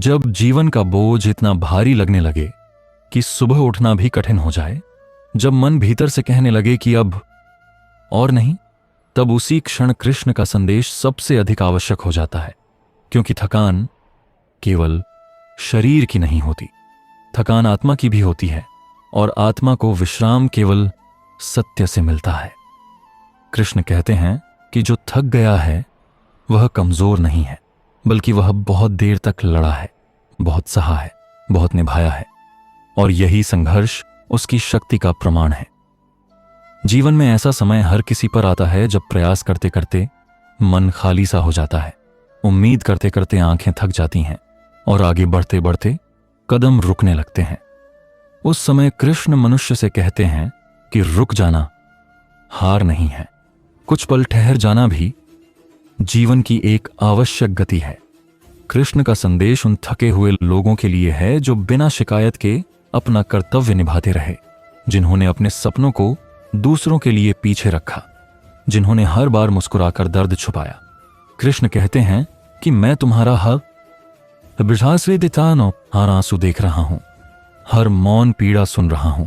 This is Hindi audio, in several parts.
जब जीवन का बोझ इतना भारी लगने लगे कि सुबह उठना भी कठिन हो जाए, जब मन भीतर से कहने लगे कि अब और नहीं, तब उसी क्षण कृष्ण का संदेश सबसे अधिक आवश्यक हो जाता है। क्योंकि थकान केवल शरीर की नहीं होती, थकान आत्मा की भी होती है, और आत्मा को विश्राम केवल सत्य से मिलता है। कृष्ण कहते हैं कि जो थक गया है वह कमजोर नहीं है, बल्कि वह बहुत देर तक लड़ा है, बहुत सहा है, बहुत निभाया है, और यही संघर्ष उसकी शक्ति का प्रमाण है। जीवन में ऐसा समय हर किसी पर आता है जब प्रयास करते करते मन खाली सा हो जाता है, उम्मीद करते करते आंखें थक जाती हैं और आगे बढ़ते बढ़ते कदम रुकने लगते हैं। उस समय कृष्ण मनुष्य से कहते हैं कि रुक जाना हार नहीं है, कुछ पल ठहर जाना भी जीवन की एक आवश्यक गति है। कृष्ण का संदेश उन थके हुए लोगों के लिए है जो बिना शिकायत के अपना कर्तव्य निभाते रहे, जिन्होंने अपने सपनों को दूसरों के लिए पीछे रखा, जिन्होंने हर बार मुस्कुराकर दर्द छुपाया। कृष्ण कहते हैं कि मैं तुम्हारा हर आंसू देख रहा हूं, हर मौन पीड़ा सुन रहा हूं,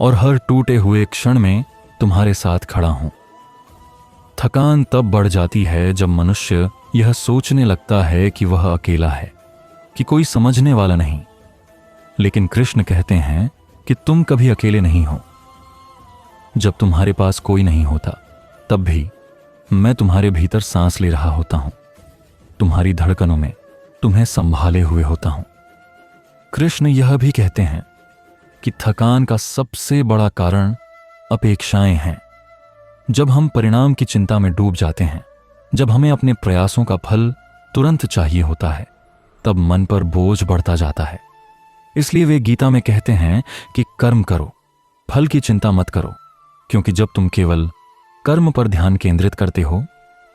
और हर टूटे हुए क्षण में तुम्हारे साथ खड़ा हूं। थकान तब बढ़ जाती है जब मनुष्य यह सोचने लगता है कि वह अकेला है, कि कोई समझने वाला नहीं। लेकिन कृष्ण कहते हैं कि तुम कभी अकेले नहीं हो। जब तुम्हारे पास कोई नहीं होता, तब भी मैं तुम्हारे भीतर सांस ले रहा होता हूं, तुम्हारी धड़कनों में तुम्हें संभाले हुए होता हूं। कृष्ण यह भी कहते हैं कि थकान का सबसे बड़ा कारण अपेक्षाएं हैं। जब हम परिणाम की चिंता में डूब जाते हैं, जब हमें अपने प्रयासों का फल तुरंत चाहिए होता है, तब मन पर बोझ बढ़ता जाता है। इसलिए वे गीता में कहते हैं कि कर्म करो, फल की चिंता मत करो, क्योंकि जब तुम केवल कर्म पर ध्यान केंद्रित करते हो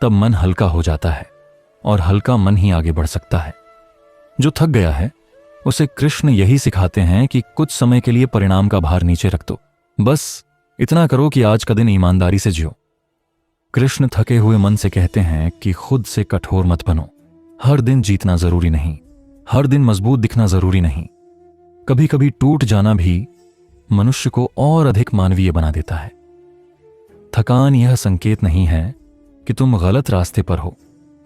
तब मन हल्का हो जाता है, और हल्का मन ही आगे बढ़ सकता है। जो थक गया है उसे कृष्ण यही सिखाते हैं कि कुछ समय के लिए परिणाम का भार नीचे रख दो, बस इतना करो कि आज का दिन ईमानदारी से जियो। कृष्ण थके हुए मन से कहते हैं कि खुद से कठोर मत बनो। हर दिन जीतना जरूरी नहीं, हर दिन मजबूत दिखना जरूरी नहीं। कभी कभी टूट जाना भी मनुष्य को और अधिक मानवीय बना देता है। थकान यह संकेत नहीं है कि तुम गलत रास्ते पर हो,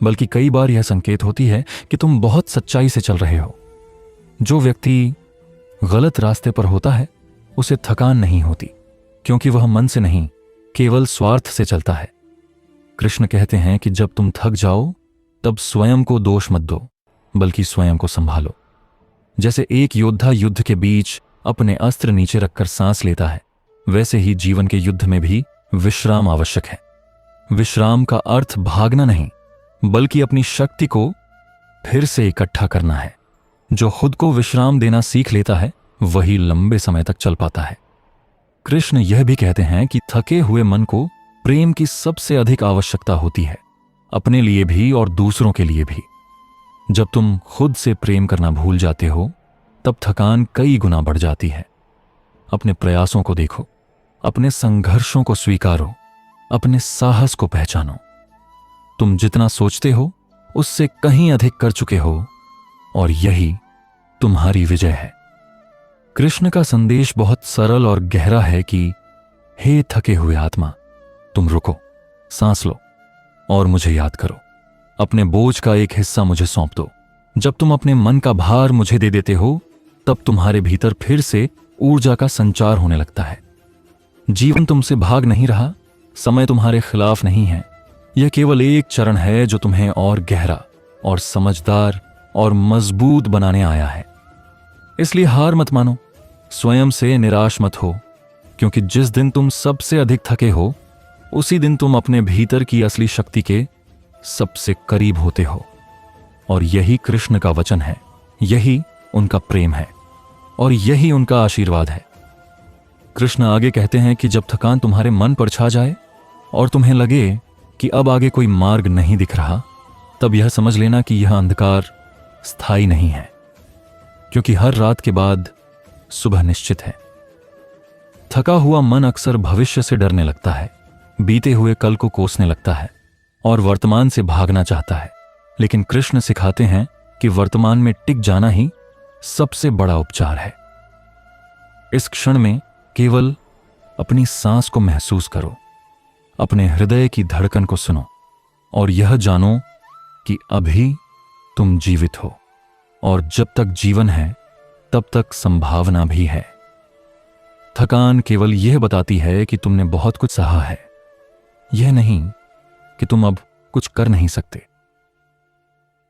बल्कि कई बार यह संकेत होती है कि तुम बहुत सच्चाई से चल रहे हो। जो व्यक्ति गलत रास्ते पर होता है उसे थकान नहीं होती, क्योंकि वह मन से नहीं, केवल स्वार्थ से चलता है। कृष्ण कहते हैं कि जब तुम थक जाओ तब स्वयं को दोष मत दो, बल्कि स्वयं को संभालो। जैसे एक योद्धा युद्ध के बीच अपने अस्त्र नीचे रखकर सांस लेता है, वैसे ही जीवन के युद्ध में भी विश्राम आवश्यक है। विश्राम का अर्थ भागना नहीं, बल्कि अपनी शक्ति को फिर से इकट्ठा करना है। जो खुद को विश्राम देना सीख लेता है वही लंबे समय तक चल पाता है। कृष्ण यह भी कहते हैं कि थके हुए मन को प्रेम की सबसे अधिक आवश्यकता होती है, अपने लिए भी और दूसरों के लिए भी। जब तुम खुद से प्रेम करना भूल जाते हो तब थकान कई गुना बढ़ जाती है। अपने प्रयासों को देखो, अपने संघर्षों को स्वीकारो, अपने साहस को पहचानो। तुम जितना सोचते हो उससे कहीं अधिक कर चुके हो, और यही तुम्हारी विजय है। कृष्ण का संदेश बहुत सरल और गहरा है कि हे थके हुए आत्मा, तुम रुको, सांस लो और मुझे याद करो। अपने बोझ का एक हिस्सा मुझे सौंप दो। जब तुम अपने मन का भार मुझे दे देते हो तब तुम्हारे भीतर फिर से ऊर्जा का संचार होने लगता है। जीवन तुमसे भाग नहीं रहा, समय तुम्हारे खिलाफ नहीं है। यह केवल एक चरण है जो तुम्हें और गहरा और समझदार और मजबूत बनाने आया है। इसलिए हार मत मानो, स्वयं से निराश मत हो, क्योंकि जिस दिन तुम सबसे अधिक थके हो उसी दिन तुम अपने भीतर की असली शक्ति के सबसे करीब होते हो। और यही कृष्ण का वचन है, यही उनका प्रेम है, और यही उनका आशीर्वाद है। कृष्ण आगे कहते हैं कि जब थकान तुम्हारे मन पर छा जाए और तुम्हें लगे कि अब आगे कोई मार्ग नहीं दिख रहा, तब यह समझ लेना कि यह अंधकार स्थायी नहीं है, क्योंकि हर रात के बाद सुबह निश्चित है। थका हुआ मन अक्सर भविष्य से डरने लगता है, बीते हुए कल को कोसने लगता है और वर्तमान से भागना चाहता है। लेकिन कृष्ण सिखाते हैं कि वर्तमान में टिक जाना ही सबसे बड़ा उपचार है। इस क्षण में केवल अपनी सांस को महसूस करो, अपने हृदय की धड़कन को सुनो और यह जानो कि अभी तुम जीवित हो और जब तक जीवन है तब तक संभावना भी है। थकान केवल यह बताती है कि तुमने बहुत कुछ सहा है, यह नहीं कि तुम अब कुछ कर नहीं सकते।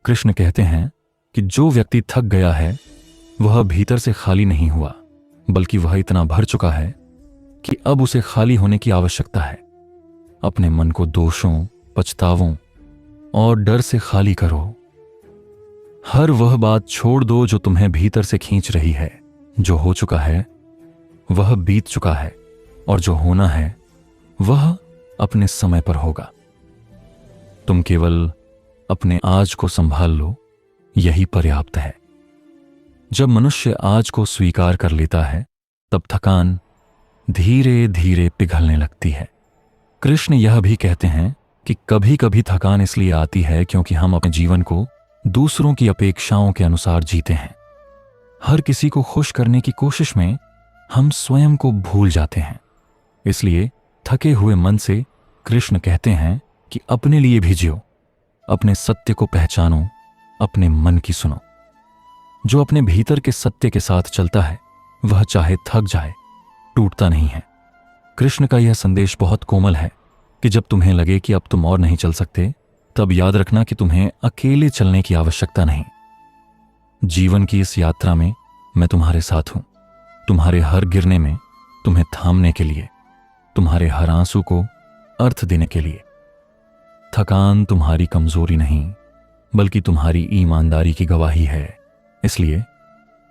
कृष्ण कहते हैं कि जो व्यक्ति थक गया है वह भीतर से खाली नहीं हुआ, बल्कि वह इतना भर चुका है कि अब उसे खाली होने की आवश्यकता है। अपने मन को दोषों, पछतावों और डर से खाली करो। हर वह बात छोड़ दो जो तुम्हें भीतर से खींच रही है। जो हो चुका है वह बीत चुका है और जो होना है वह अपने समय पर होगा। तुम केवल अपने आज को संभाल लो, यही पर्याप्त है। जब मनुष्य आज को स्वीकार कर लेता है तब थकान धीरे धीरे पिघलने लगती है। कृष्ण यह भी कहते हैं कि कभी कभी थकान इसलिए आती है क्योंकि हम अपने जीवन को दूसरों की अपेक्षाओं के अनुसार जीते हैं। हर किसी को खुश करने की कोशिश में हम स्वयं को भूल जाते हैं। इसलिए थके हुए मन से कृष्ण कहते हैं कि अपने लिए भी जियो, अपने सत्य को पहचानो, अपने मन की सुनो। जो अपने भीतर के सत्य के साथ चलता है वह चाहे थक जाए टूटता नहीं है। कृष्ण का यह संदेश बहुत कोमल है कि जब तुम्हें लगे कि अब तुम और नहीं चल सकते, तब याद रखना कि तुम्हें अकेले चलने की आवश्यकता नहीं। जीवन की इस यात्रा में मैं तुम्हारे साथ हूं, तुम्हारे हर गिरने में तुम्हें थामने के लिए, तुम्हारे हर आंसू को अर्थ देने के लिए। थकान तुम्हारी कमजोरी नहीं बल्कि तुम्हारी ईमानदारी की गवाही है। इसलिए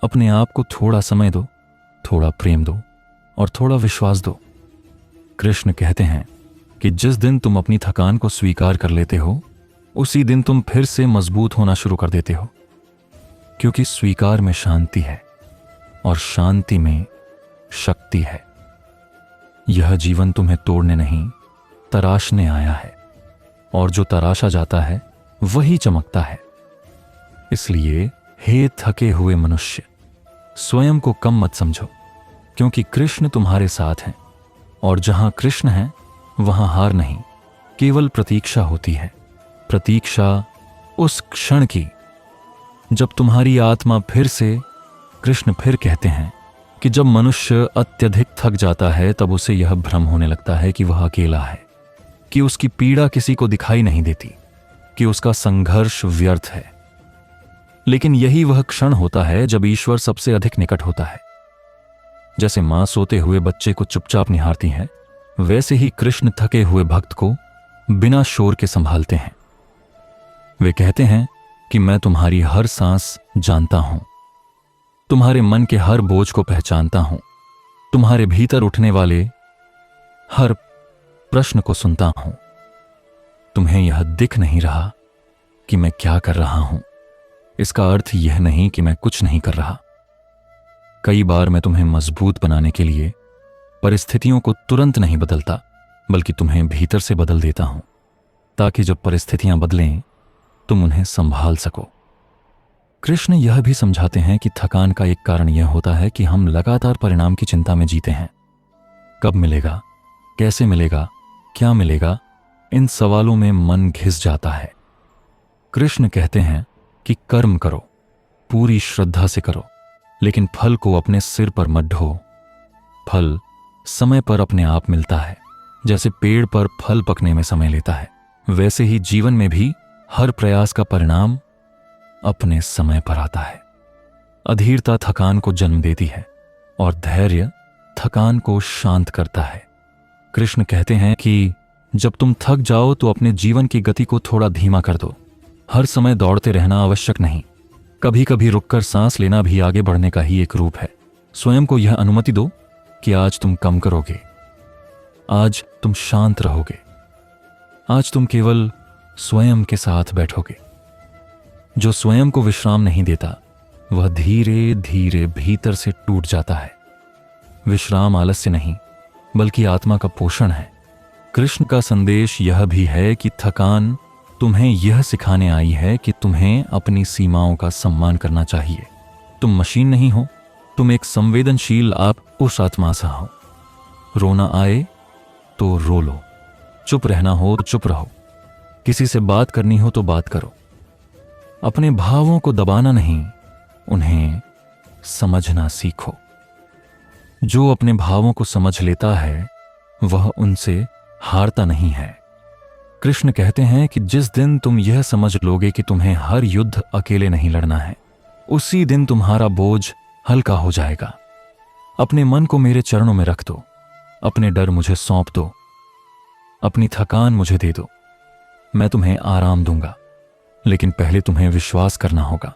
अपने आप को थोड़ा समय दो, थोड़ा प्रेम दो और थोड़ा विश्वास दो। कृष्ण कहते हैं कि जिस दिन तुम अपनी थकान को स्वीकार कर लेते हो उसी दिन तुम फिर से मजबूत होना शुरू कर देते हो, क्योंकि स्वीकार में शांति है और शांति में शक्ति है। यह जीवन तुम्हें तोड़ने नहीं तराशने आया है और जो तराशा जाता है वही चमकता है। इसलिए हे थके हुए मनुष्य, स्वयं को कम मत समझो, क्योंकि कृष्ण तुम्हारे साथ हैं और जहां कृष्ण है वहां हार नहीं, केवल प्रतीक्षा होती है। प्रतीक्षा उस क्षण की जब तुम्हारी आत्मा फिर से, कृष्ण फिर कहते हैं कि जब मनुष्य अत्यधिक थक जाता है तब उसे यह भ्रम होने लगता है कि वह अकेला है, कि उसकी पीड़ा किसी को दिखाई नहीं देती, कि उसका संघर्ष व्यर्थ है। लेकिन यही वह क्षण होता है जब ईश्वर सबसे अधिक निकट होता है। जैसे मां सोते हुए बच्चे को चुपचाप निहारती है, वैसे ही कृष्ण थके हुए भक्त को बिना शोर के संभालते हैं। वे कहते हैं कि मैं तुम्हारी हर सांस जानता हूं, तुम्हारे मन के हर बोझ को पहचानता हूं, तुम्हारे भीतर उठने वाले हर प्रश्न को सुनता हूं। तुम्हें यह दिख नहीं रहा कि मैं क्या कर रहा हूं। इसका अर्थ यह नहीं कि मैं कुछ नहीं कर रहा। कई बार मैं तुम्हें मजबूत बनाने के लिए परिस्थितियों को तुरंत नहीं बदलता, बल्कि तुम्हें भीतर से बदल देता हूं, ताकि जब परिस्थितियां बदलें तुम उन्हें संभाल सको। कृष्ण यह भी समझाते हैं कि थकान का एक कारण यह होता है कि हम लगातार परिणाम की चिंता में जीते हैं। कब मिलेगा, कैसे मिलेगा, क्या मिलेगा, इन सवालों में मन घिस जाता है। कृष्ण कहते हैं कि कर्म करो, पूरी श्रद्धा से करो, लेकिन फल को अपने सिर पर मत ढो। फल समय पर अपने आप मिलता है। जैसे पेड़ पर फल पकने में समय लेता है, वैसे ही जीवन में भी हर प्रयास का परिणाम अपने समय पर आता है। अधीरता थकान को जन्म देती है और धैर्य थकान को शांत करता है। कृष्ण कहते हैं कि जब तुम थक जाओ तो अपने जीवन की गति को थोड़ा धीमा कर दो। हर समय दौड़ते रहना आवश्यक नहीं, कभी कभी रुककर सांस लेना भी आगे बढ़ने का ही एक रूप है। स्वयं को यह अनुमति दो कि आज तुम कम करोगे, आज तुम शांत रहोगे, आज तुम केवल स्वयं के साथ बैठोगे। जो स्वयं को विश्राम नहीं देता वह धीरे धीरे भीतर से टूट जाता है। विश्राम आलस्य नहीं बल्कि आत्मा का पोषण है। कृष्ण का संदेश यह भी है कि थकान तुम्हें यह सिखाने आई है कि तुम्हें अपनी सीमाओं का सम्मान करना चाहिए। तुम मशीन नहीं हो, तुम एक संवेदनशील उस आत्मा सा हो। रोना आए तो रो लो, चुप रहना हो तो चुप रहो, किसी से बात करनी हो तो बात करो। अपने भावों को दबाना नहीं, उन्हें समझना सीखो। जो अपने भावों को समझ लेता है वह उनसे हारता नहीं है। कृष्ण कहते हैं कि जिस दिन तुम यह समझ लोगे कि तुम्हें हर युद्ध अकेले नहीं लड़ना है, उसी दिन तुम्हारा बोझ हल्का हो जाएगा। अपने मन को मेरे चरणों में रख दो, अपने डर मुझे सौंप दो, अपनी थकान मुझे दे दो, मैं तुम्हें आराम दूंगा। लेकिन पहले तुम्हें विश्वास करना होगा,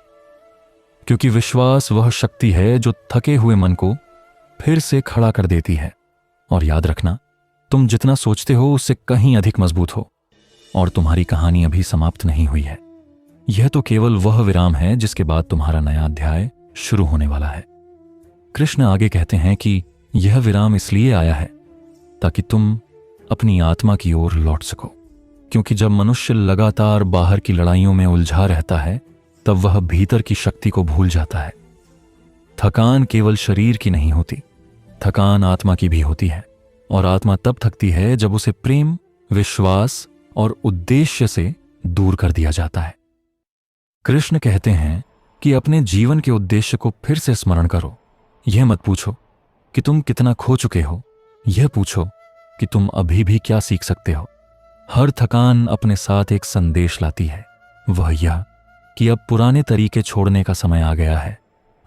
क्योंकि विश्वास वह शक्ति है जो थके हुए मन को फिर से खड़ा कर देती है। और याद रखना, तुम जितना सोचते हो उससे कहीं अधिक मजबूत हो, और तुम्हारी कहानी अभी समाप्त नहीं हुई है। यह तो केवल वह विराम है जिसके बाद तुम्हारा नया अध्याय शुरू होने वाला है। कृष्ण आगे कहते हैं कि यह विराम इसलिए आया है ताकि तुम अपनी आत्मा की ओर लौट सको, क्योंकि जब मनुष्य लगातार बाहर की लड़ाइयों में उलझा रहता है तब वह भीतर की शक्ति को भूल जाता है। थकान केवल शरीर की नहीं होती, थकान आत्मा की भी होती है, और आत्मा तब थकती है जब उसे प्रेम, विश्वास और उद्देश्य से दूर कर दिया जाता है। कृष्ण कहते हैं कि अपने जीवन के उद्देश्य को फिर से स्मरण करो। यह मत पूछो कि तुम कितना खो चुके हो, यह पूछो कि तुम अभी भी क्या सीख सकते हो। हर थकान अपने साथ एक संदेश लाती है, वह यह कि अब पुराने तरीके छोड़ने का समय आ गया है।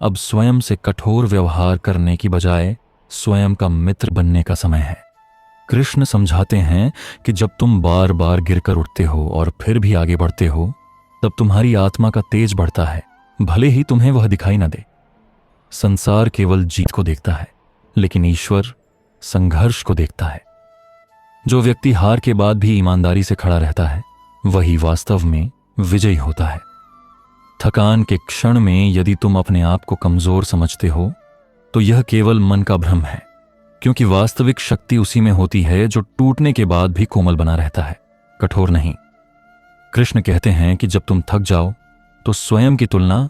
अब स्वयं से कठोर व्यवहार करने की बजाय स्वयं का मित्र बनने का समय है। कृष्ण समझाते हैं कि जब तुम बार बार गिरकर उठते हो और फिर भी आगे बढ़ते हो, तब तुम्हारी आत्मा का तेज बढ़ता है, भले ही तुम्हें वह दिखाई न दे। संसार केवल जीत को देखता है, लेकिन ईश्वर संघर्ष को देखता है। जो व्यक्ति हार के बाद भी ईमानदारी से खड़ा रहता है, वही वास्तव में विजयी होता है। थकान के क्षण में यदि तुम अपने आप को कमजोर समझते हो तो यह केवल मन का भ्रम है, क्योंकि वास्तविक शक्ति उसी में होती है जो टूटने के बाद भी कोमल बना रहता है, कठोर नहीं। कृष्ण कहते हैं कि जब तुम थक जाओ तो स्वयं की तुलना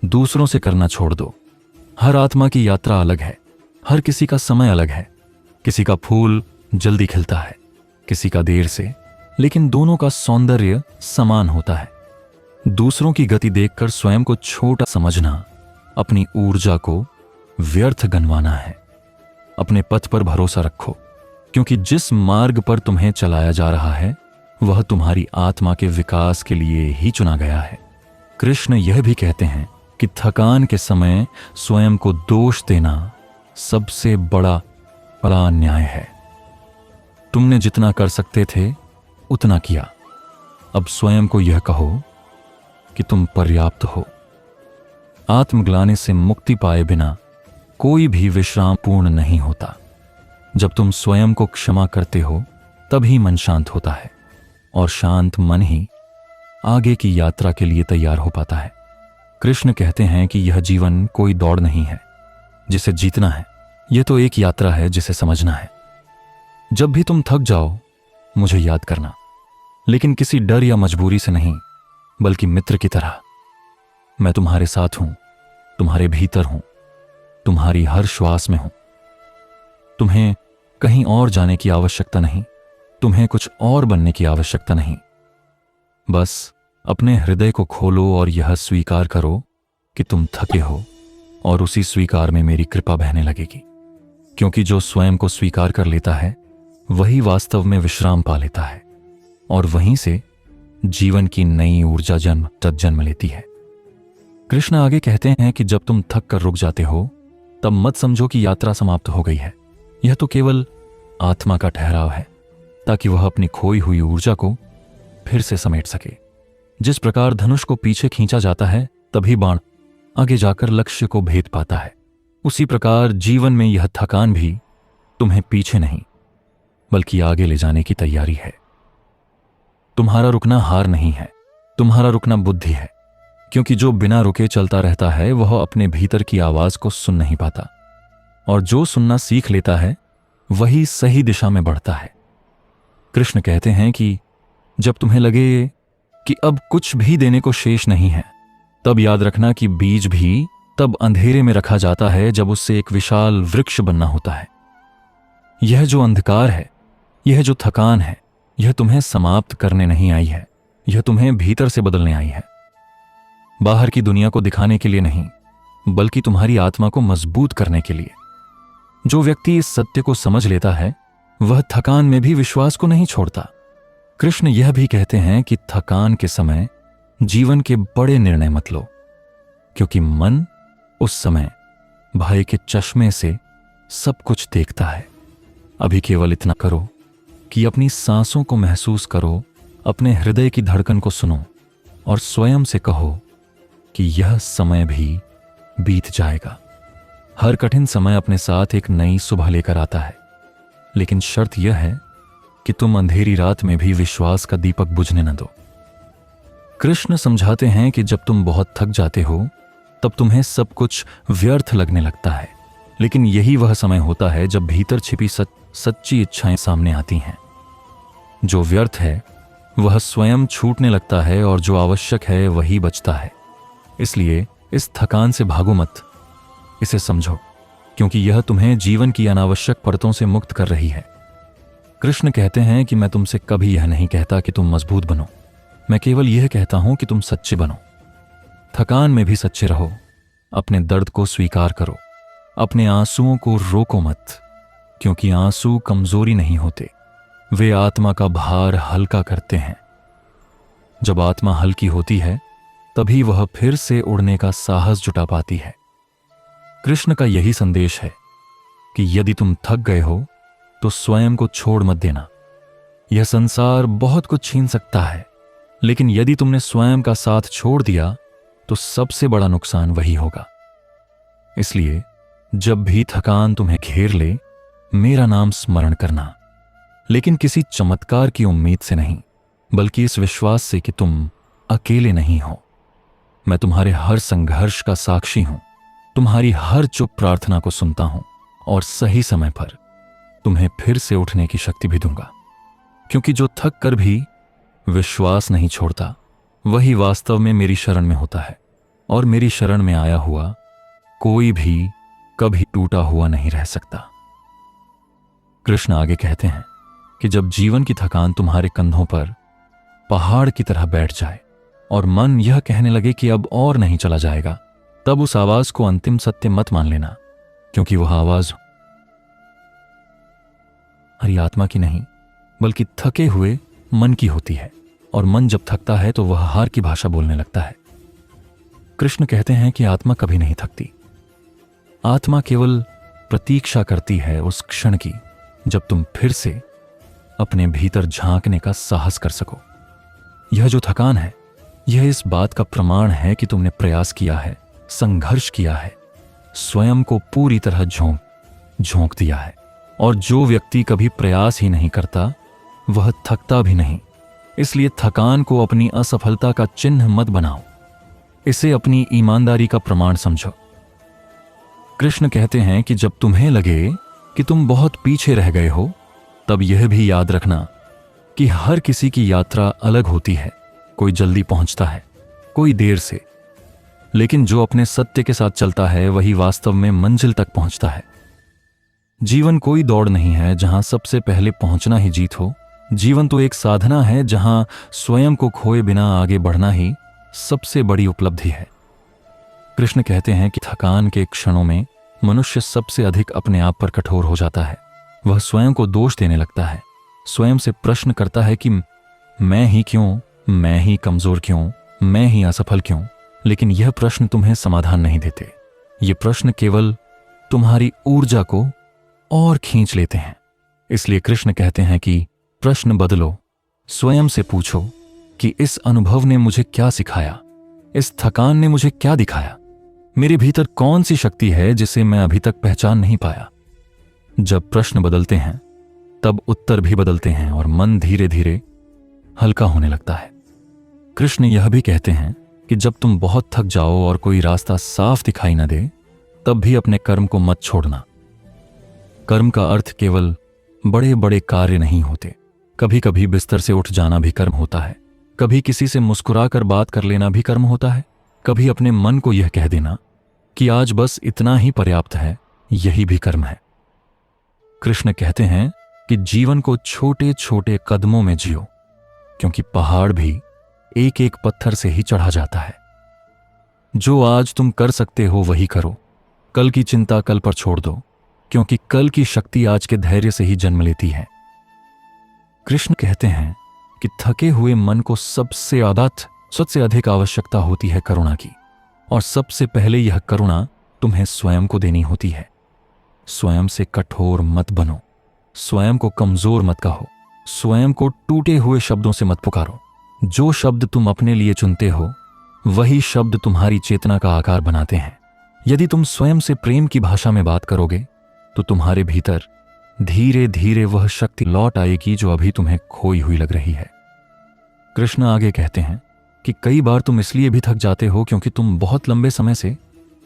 दूसरों से करना छोड़ दो। हर आत्मा की यात्रा अलग है, हर किसी का समय अलग है। किसी का फूल जल्दी खिलता है, किसी का देर से, लेकिन दोनों का सौंदर्य समान होता है। दूसरों की गति देखकर स्वयं को छोटा समझना अपनी ऊर्जा को व्यर्थ गनवाना है। अपने पथ पर भरोसा रखो, क्योंकि जिस मार्ग पर तुम्हें चलाया जा रहा है वह तुम्हारी आत्मा के विकास के लिए ही चुना गया है। कृष्ण यह भी कहते हैं कि थकान के समय स्वयं को दोष देना सबसे बड़ा अन्याय है। तुमने जितना कर सकते थे उतना किया, अब स्वयं को यह कहो कि तुम पर्याप्त हो। आत्मग्लानि से मुक्ति पाए बिना कोई भी विश्राम पूर्ण नहीं होता। जब तुम स्वयं को क्षमा करते हो तभी मन शांत होता है, और शांत मन ही आगे की यात्रा के लिए तैयार हो पाता है। कृष्ण कहते हैं कि यह जीवन कोई दौड़ नहीं है जिसे जीतना है, यह तो एक यात्रा है जिसे समझना है। जब भी तुम थक जाओ मुझे याद करना, लेकिन किसी डर या मजबूरी से नहीं, बल्कि मित्र की तरह। मैं तुम्हारे साथ हूं, तुम्हारे भीतर हूं, तुम्हारी हर श्वास में हूं। तुम्हें कहीं और जाने की आवश्यकता नहीं, तुम्हें कुछ और बनने की आवश्यकता नहीं। बस अपने हृदय को खोलो और यह स्वीकार करो कि तुम थके हो, और उसी स्वीकार में मेरी कृपा बहने लगेगी। क्योंकि जो स्वयं को स्वीकार कर लेता है वही वास्तव में विश्राम पा लेता है, और वहीं से जीवन की नई ऊर्जा जन्म लेती है। कृष्ण आगे कहते हैं कि जब तुम थक कर रुक जाते हो तब मत समझो कि यात्रा समाप्त हो गई है। यह तो केवल आत्मा का ठहराव है, ताकि वह अपनी खोई हुई ऊर्जा को फिर से समेट सके। जिस प्रकार धनुष को पीछे खींचा जाता है तभी बाण आगे जाकर लक्ष्य को भेद पाता है, उसी प्रकार जीवन में यह थकान भी तुम्हें पीछे नहीं बल्कि आगे ले जाने की तैयारी है। तुम्हारा रुकना हार नहीं है, तुम्हारा रुकना बुद्धि है, क्योंकि जो बिना रुके चलता रहता है वह अपने भीतर की आवाज को सुन नहीं पाता, और जो सुनना सीख लेता है वही सही दिशा में बढ़ता है। कृष्ण कहते हैं कि जब तुम्हें लगे कि अब कुछ भी देने को शेष नहीं है, तब याद रखना कि बीज भी तब अंधेरे में रखा जाता है जब उससे एक विशाल वृक्ष बनना होता है। यह जो अंधकार है, यह जो थकान है, यह तुम्हें समाप्त करने नहीं आई है, यह तुम्हें भीतर से बदलने आई है। बाहर की दुनिया को दिखाने के लिए नहीं, बल्कि तुम्हारी आत्मा को मजबूत करने के लिए। जो व्यक्ति इस सत्य को समझ लेता है वह थकान में भी विश्वास को नहीं छोड़ता। कृष्ण यह भी कहते हैं कि थकान के समय जीवन के बड़े निर्णय मत लो, क्योंकि मन उस समय भाई के चश्मे से सब कुछ देखता है। अभी केवल इतना करो कि अपनी सांसों को महसूस करो, अपने हृदय की धड़कन को सुनो और स्वयं से कहो कि यह समय भी बीत जाएगा। हर कठिन समय अपने साथ एक नई सुबह लेकर आता है, लेकिन शर्त यह है कि तुम अंधेरी रात में भी विश्वास का दीपक बुझने न दो। कृष्ण समझाते हैं कि जब तुम बहुत थक जाते हो तब तुम्हें सब कुछ व्यर्थ लगने लगता है, लेकिन यही वह समय होता है जब भीतर छिपी सच्ची इच्छाएं सामने आती हैं। जो व्यर्थ है वह स्वयं छूटने लगता है और जो आवश्यक है वही बचता है। इसलिए इस थकान से भागो मत, इसे समझो, क्योंकि यह तुम्हें जीवन की अनावश्यक परतों से मुक्त कर रही है। कृष्ण कहते हैं कि मैं तुमसे कभी यह नहीं कहता कि तुम मजबूत बनो, मैं केवल यह कहता हूं कि तुम सच्चे बनो। थकान में भी सच्चे रहो, अपने दर्द को स्वीकार करो, अपने आंसुओं को रोको मत, क्योंकि आंसू कमजोरी नहीं होते, वे आत्मा का भार हल्का करते हैं। जब आत्मा हल्की होती है तभी वह फिर से उड़ने का साहस जुटा पाती है। कृष्ण का यही संदेश है कि यदि तुम थक गए हो तो स्वयं को छोड़ मत देना। यह संसार बहुत कुछ छीन सकता है, लेकिन यदि तुमने स्वयं का साथ छोड़ दिया तो सबसे बड़ा नुकसान वही होगा। इसलिए जब भी थकान तुम्हें घेर ले, मेरा नाम स्मरण करना, लेकिन किसी चमत्कार की उम्मीद से नहीं, बल्कि इस विश्वास से कि तुम अकेले नहीं हो। मैं तुम्हारे हर संघर्ष का साक्षी हूं, तुम्हारी हर चुप प्रार्थना को सुनता हूं और सही समय पर तुम्हें फिर से उठने की शक्ति भी दूंगा। क्योंकि जो थक कर भी विश्वास नहीं छोड़ता वही वास्तव में मेरी शरण में होता है, और मेरी शरण में आया हुआ कोई भी कभी टूटा हुआ नहीं रह सकता। कृष्ण आगे कहते हैं कि जब जीवन की थकान तुम्हारे कंधों पर पहाड़ की तरह बैठ जाए और मन यह कहने लगे कि अब और नहीं चला जाएगा, तब उस आवाज को अंतिम सत्य मत मान लेना, क्योंकि वह आवाज हरी आत्मा की नहीं, बल्कि थके हुए मन की होती है, और मन जब थकता है तो वह हार की भाषा बोलने लगता है। कृष्ण कहते हैं कि आत्मा कभी नहीं थकती। आत्मा केवल प्रतीक्षा करती है उस क्षण की जब तुम फिर से अपने भीतर झांकने का साहस कर सको। यह जो थकान है, यह इस बात का प्रमाण है कि तुमने प्रयास किया है, संघर्ष किया है, स्वयं को पूरी तरह झोंक दिया है। और जो व्यक्ति कभी प्रयास ही नहीं करता वह थकता भी नहीं। इसलिए थकान को अपनी असफलता का चिन्ह मत बनाओ, इसे अपनी ईमानदारी का प्रमाण समझो। कृष्ण कहते हैं कि जब तुम्हें लगे कि तुम बहुत पीछे रह गए हो, तब यह भी याद रखना कि हर किसी की यात्रा अलग होती है। कोई जल्दी पहुंचता है, कोई देर से, लेकिन जो अपने सत्य के साथ चलता है वही वास्तव में मंजिल तक पहुंचता है। जीवन कोई दौड़ नहीं है जहां सबसे पहले पहुंचना ही जीत हो। जीवन तो एक साधना है जहां स्वयं को खोए बिना आगे बढ़ना ही सबसे बड़ी उपलब्धि है। कृष्ण कहते हैं कि थकान के क्षणों में मनुष्य सबसे अधिक अपने आप पर कठोर हो जाता है। वह स्वयं को दोष देने लगता है, स्वयं से प्रश्न करता है कि मैं ही क्यों, मैं ही कमजोर क्यों, मैं ही असफल क्यों। लेकिन यह प्रश्न तुम्हें समाधान नहीं देते। ये प्रश्न केवल तुम्हारी ऊर्जा को और खींच लेते हैं। इसलिए कृष्ण कहते हैं कि प्रश्न बदलो, स्वयं से पूछो कि इस अनुभव ने मुझे क्या सिखाया, इस थकान ने मुझे क्या दिखाया, मेरे भीतर कौन सी शक्ति है जिसे मैं अभी तक पहचान नहीं पाया। जब प्रश्न बदलते हैं तब उत्तर भी बदलते हैं और मन धीरे धीरे हल्का होने लगता है। कृष्ण यह भी कहते हैं कि जब तुम बहुत थक जाओ और कोई रास्ता साफ दिखाई न दे, तब भी अपने कर्म को मत छोड़ना। कर्म का अर्थ केवल बड़े बड़े कार्य नहीं होते, कभी कभी बिस्तर से उठ जाना भी कर्म होता है। कभी किसी से मुस्कुराकर बात कर लेना भी कर्म होता है। कभी अपने मन को यह कह देना कि आज बस इतना ही पर्याप्त है, यही भी कर्म है। कृष्ण कहते हैं कि जीवन को छोटे छोटे कदमों में जियो, क्योंकि पहाड़ भी एक एक पत्थर से ही चढ़ा जाता है। जो आज तुम कर सकते हो वही करो। कल की चिंता कल पर छोड़ दो, क्योंकि कल की शक्ति आज के धैर्य से ही जन्म लेती है। कृष्ण कहते हैं कि थके हुए मन को सबसे अधिक आवश्यकता होती है करुणा की, और सबसे पहले यह करुणा तुम्हें स्वयं को देनी होती है। स्वयं से कठोर मत बनो, स्वयं को कमजोर मत कहो, स्वयं को टूटे हुए शब्दों से मत पुकारो। जो शब्द तुम अपने लिए चुनते हो वही शब्द तुम्हारी चेतना का आकार बनाते हैं। यदि तुम स्वयं से प्रेम की भाषा में बात करोगे तो तुम्हारे भीतर धीरे धीरे वह शक्ति लौट आएगी जो अभी तुम्हें खोई हुई लग रही है। कृष्ण आगे कहते हैं कि कई बार तुम इसलिए भी थक जाते हो क्योंकि तुम बहुत लंबे समय से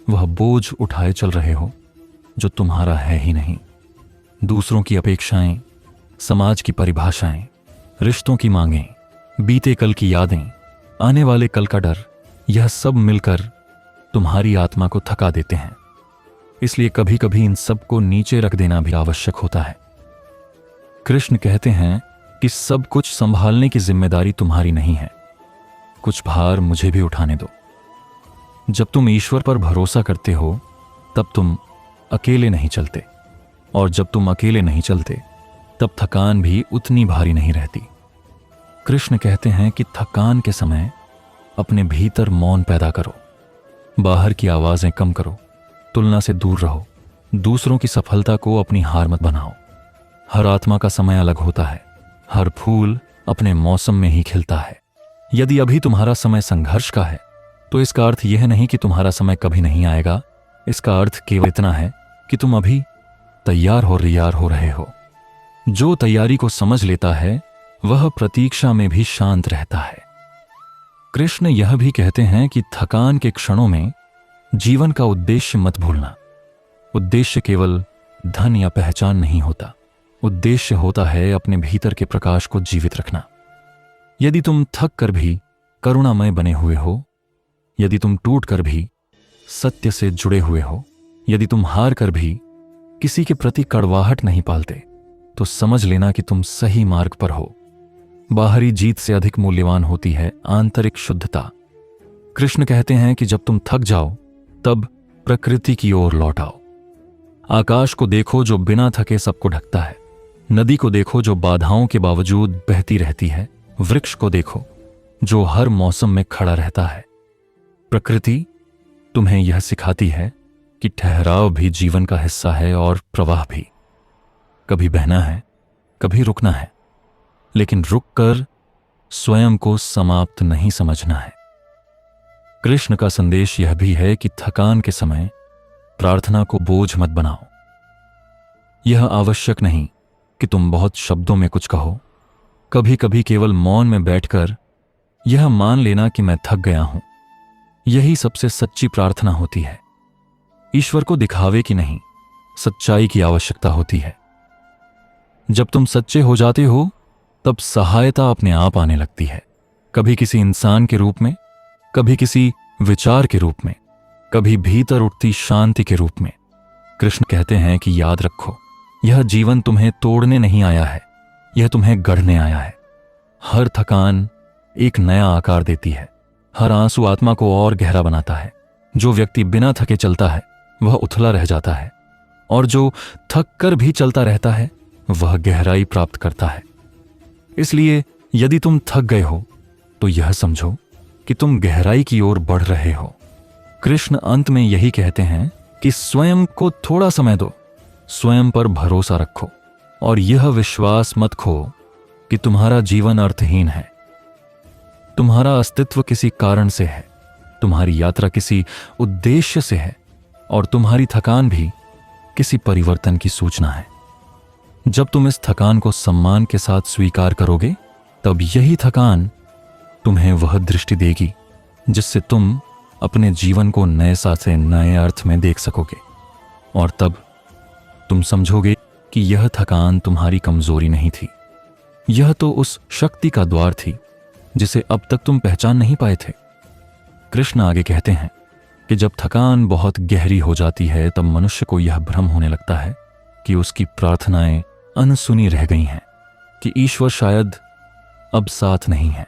वह बोझ उठाए चल रहे हो जो तुम्हारा है ही नहीं। दूसरों की अपेक्षाएं, समाज की परिभाषाएं, रिश्तों की मांगें, बीते कल की यादें, आने वाले कल का डर, यह सब मिलकर तुम्हारी आत्मा को थका देते हैं। इसलिए कभी कभी इन सब को नीचे रख देना भी आवश्यक होता है। कृष्ण कहते हैं कि सब कुछ संभालने की जिम्मेदारी तुम्हारी नहीं है, कुछ भार मुझे भी उठाने दो। जब तुम ईश्वर पर भरोसा करते हो तब तुम अकेले नहीं चलते, और जब तुम अकेले नहीं चलते तब थकान भी उतनी भारी नहीं रहती। कृष्ण कहते हैं कि थकान के समय अपने भीतर मौन पैदा करो, बाहर की आवाजें कम करो, तुलना से दूर रहो, दूसरों की सफलता को अपनी हार मत बनाओ। हर आत्मा का समय अलग होता है, हर फूल अपने मौसम में ही खिलता है। यदि अभी तुम्हारा समय संघर्ष का है तो इसका अर्थ यह नहीं कि तुम्हारा समय कभी नहीं आएगा। इसका अर्थ केवल इतना है कि तुम अभी तैयार हो रहे हो। जो तैयारी को समझ लेता है वह प्रतीक्षा में भी शांत रहता है। कृष्ण यह भी कहते हैं कि थकान के क्षणों में जीवन का उद्देश्य मत भूलना। उद्देश्य केवल धन या पहचान नहीं होता, उद्देश्य होता है अपने भीतर के प्रकाश को जीवित रखना। यदि तुम थक कर भी करुणामय बने हुए हो, यदि तुम टूट कर भी सत्य से जुड़े हुए हो, यदि तुम हार कर भी किसी के प्रति कड़वाहट नहीं पालते, तो समझ लेना कि तुम सही मार्ग पर हो। बाहरी जीत से अधिक मूल्यवान होती है आंतरिक शुद्धता। कृष्ण कहते हैं कि जब तुम थक जाओ तब प्रकृति की ओर लौट आओ। आकाश को देखो जो बिना थके सबको ढकता है, नदी को देखो जो बाधाओं के बावजूद बहती रहती है, वृक्ष को देखो जो हर मौसम में खड़ा रहता है। प्रकृति तुम्हें यह सिखाती है कि ठहराव भी जीवन का हिस्सा है और प्रवाह भी। कभी बहना है, कभी रुकना है, लेकिन रुककर स्वयं को समाप्त नहीं समझना है। कृष्ण का संदेश यह भी है कि थकान के समय प्रार्थना को बोझ मत बनाओ। यह आवश्यक नहीं कि तुम बहुत शब्दों में कुछ कहो। कभी कभी केवल मौन में बैठकर यह मान लेना कि मैं थक गया हूं, यही सबसे सच्ची प्रार्थना होती है। ईश्वर को दिखावे की नहीं, सच्चाई की आवश्यकता होती है। जब तुम सच्चे हो जाते हो तब सहायता अपने आप आने लगती है, कभी किसी इंसान के रूप में, कभी किसी विचार के रूप में, कभी भीतर उठती शांति के रूप में। कृष्ण कहते हैं कि याद रखो, यह जीवन तुम्हें तोड़ने नहीं आया है, यह तुम्हें गढ़ने आया है। हर थकान एक नया आकार देती है, हर आंसू आत्मा को और गहरा बनाता है। जो व्यक्ति बिना थके चलता है वह उथला रह जाता है, और जो थक कर भी चलता रहता है वह गहराई प्राप्त करता है। इसलिए यदि तुम थक गए हो तो यह समझो कि तुम गहराई की ओर बढ़ रहे हो। कृष्ण अंत में यही कहते हैं कि स्वयं को थोड़ा समय दो, स्वयं पर भरोसा रखो, और यह विश्वास मत खो कि तुम्हारा जीवन अर्थहीन है। तुम्हारा अस्तित्व किसी कारण से है, तुम्हारी यात्रा किसी उद्देश्य से है, और तुम्हारी थकान भी किसी परिवर्तन की सूचना है। जब तुम इस थकान को सम्मान के साथ स्वीकार करोगे तब यही थकान तुम्हें वह दृष्टि देगी जिससे तुम अपने जीवन को नए से नए अर्थ में देख सकोगे, और तब तुम समझोगे कि यह थकान तुम्हारी कमजोरी नहीं थी, यह तो उस शक्ति का द्वार थी जिसे अब तक तुम पहचान नहीं पाए थे। कृष्ण आगे कहते हैं कि जब थकान बहुत गहरी हो जाती है तब मनुष्य को यह भ्रम होने लगता है कि उसकी प्रार्थनाएं अनसुनी रह गई हैं, कि ईश्वर शायद अब साथ नहीं है।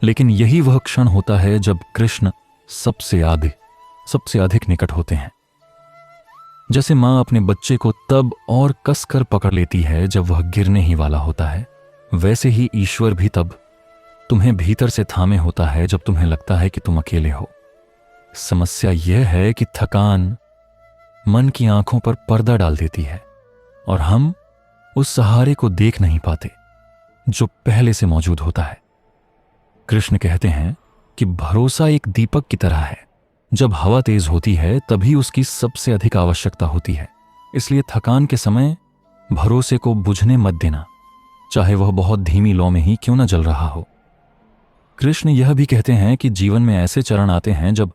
लेकिन यही वह क्षण होता है जब कृष्ण सबसे अधिक निकट होते हैं। जैसे मां अपने बच्चे को तब और कसकर पकड़ लेती है जब वह गिरने ही वाला होता है, वैसे ही ईश्वर भी तब तुम्हें भीतर से थामे होता है जब तुम्हें लगता है कि तुम अकेले हो। समस्या यह है कि थकान मन की आंखों पर पर्दा डाल देती है और हम उस सहारे को देख नहीं पाते जो पहले से मौजूद होता है। कृष्ण कहते हैं कि भरोसा एक दीपक की तरह है। जब हवा तेज होती है तभी उसकी सबसे अधिक आवश्यकता होती है। इसलिए थकान के समय भरोसे को बुझने मत देना, चाहे वह बहुत धीमी लौ में ही क्यों न जल रहा हो। कृष्ण यह भी कहते हैं कि जीवन में ऐसे चरण आते हैं जब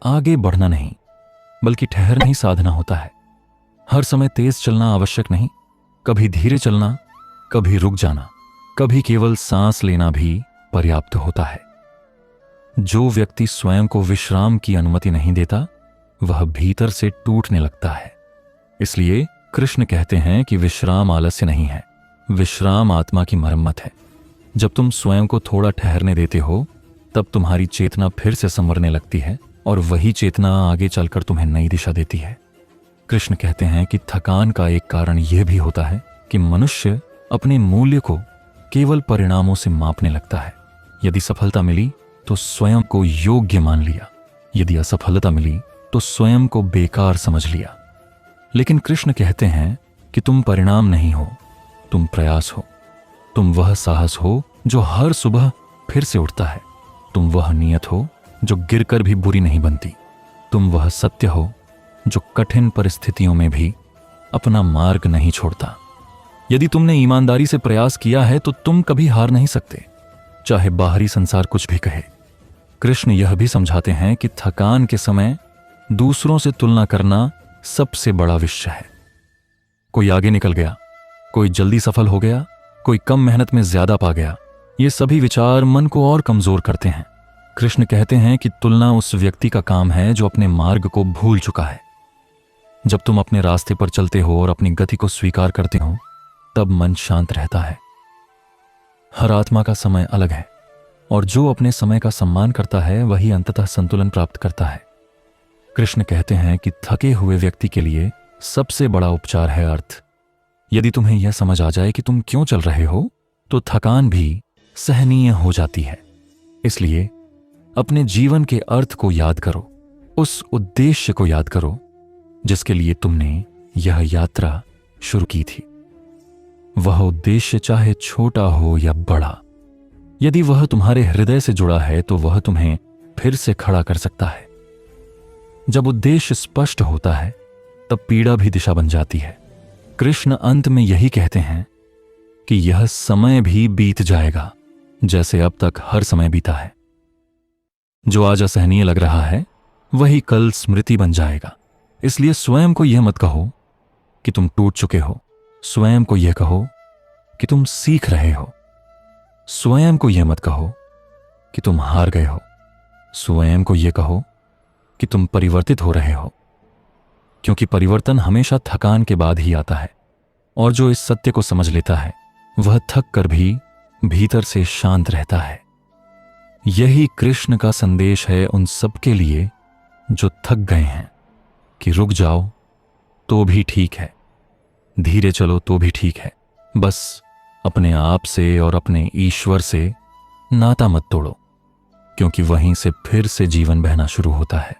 आगे बढ़ना नहीं बल्कि ठहरना ही साधना होता है। हर समय तेज चलना आवश्यक नहीं, कभी धीरे चलना, कभी रुक जाना, कभी केवल सांस लेना भी पर्याप्त होता है। जो व्यक्ति स्वयं को विश्राम की अनुमति नहीं देता वह भीतर से टूटने लगता है। इसलिए कृष्ण कहते हैं कि विश्राम आलस्य नहीं है, विश्राम आत्मा की मरम्मत है। जब तुम स्वयं को थोड़ा ठहरने देते हो तब तुम्हारी चेतना फिर से संवरने लगती है और वही चेतना आगे चलकर तुम्हें नई दिशा देती है। कृष्ण कहते हैं कि थकान का एक कारण यह भी होता है कि मनुष्य अपने मूल्य को केवल परिणामों से मापने लगता है। यदि सफलता मिली तो स्वयं को योग्य मान लिया, यदि असफलता मिली तो स्वयं को बेकार समझ लिया। लेकिन कृष्ण कहते हैं कि तुम परिणाम नहीं हो, तुम प्रयास हो। तुम वह साहस हो जो हर सुबह फिर से उठता है। तुम वह नियत हो जो गिरकर भी बुरी नहीं बनती। तुम वह सत्य हो जो कठिन परिस्थितियों में भी अपना मार्ग नहीं छोड़ता। यदि तुमने ईमानदारी से प्रयास किया है तो तुम कभी हार नहीं सकते, चाहे बाहरी संसार कुछ भी कहे। कृष्ण यह भी समझाते हैं कि थकान के समय दूसरों से तुलना करना सबसे बड़ा विषय है। कोई आगे निकल गया, कोई जल्दी सफल हो गया, कोई कम मेहनत में ज्यादा पा गया। ये सभी विचार मन को और कमजोर करते हैं। कृष्ण कहते हैं कि तुलना उस व्यक्ति का काम है जो अपने मार्ग को भूल चुका है। जब तुम अपने रास्ते पर चलते हो और अपनी गति को स्वीकार करते हो तब मन शांत रहता है। हर आत्मा का समय अलग है और जो अपने समय का सम्मान करता है वही अंततः संतुलन प्राप्त करता है। कृष्ण कहते हैं कि थके हुए व्यक्ति के लिए सबसे बड़ा उपचार है अर्थ। यदि तुम्हें यह समझ आ जाए कि तुम क्यों चल रहे हो तो थकान भी सहनीय हो जाती है। इसलिए अपने जीवन के अर्थ को याद करो, उस उद्देश्य को याद करो जिसके लिए तुमने यह यात्रा शुरू की थी। वह उद्देश्य चाहे छोटा हो या बड़ा, यदि वह तुम्हारे हृदय से जुड़ा है तो वह तुम्हें फिर से खड़ा कर सकता है। जब उद्देश्य स्पष्ट होता है तब पीड़ा भी दिशा बन जाती है। कृष्ण अंत में यही कहते हैं कि यह समय भी बीत जाएगा जैसे अब तक हर समय बीता है। जो आज असहनीय लग रहा है वही कल स्मृति बन जाएगा। इसलिए स्वयं को यह मत कहो कि तुम टूट चुके हो, स्वयं को यह कहो कि तुम सीख रहे हो। स्वयं को यह मत कहो कि तुम हार गए हो, स्वयं को यह कहो कि तुम परिवर्तित हो रहे हो। क्योंकि परिवर्तन हमेशा थकान के बाद ही आता है और जो इस सत्य को समझ लेता है वह थक कर भी भीतर से शांत रहता है। यही कृष्ण का संदेश है उन सबके लिए जो थक गए हैं कि रुक जाओ तो भी ठीक है, धीरे चलो तो भी ठीक है, बस अपने आप से और अपने ईश्वर से नाता मत तोड़ो, क्योंकि वहीं से फिर से जीवन बहना शुरू होता है।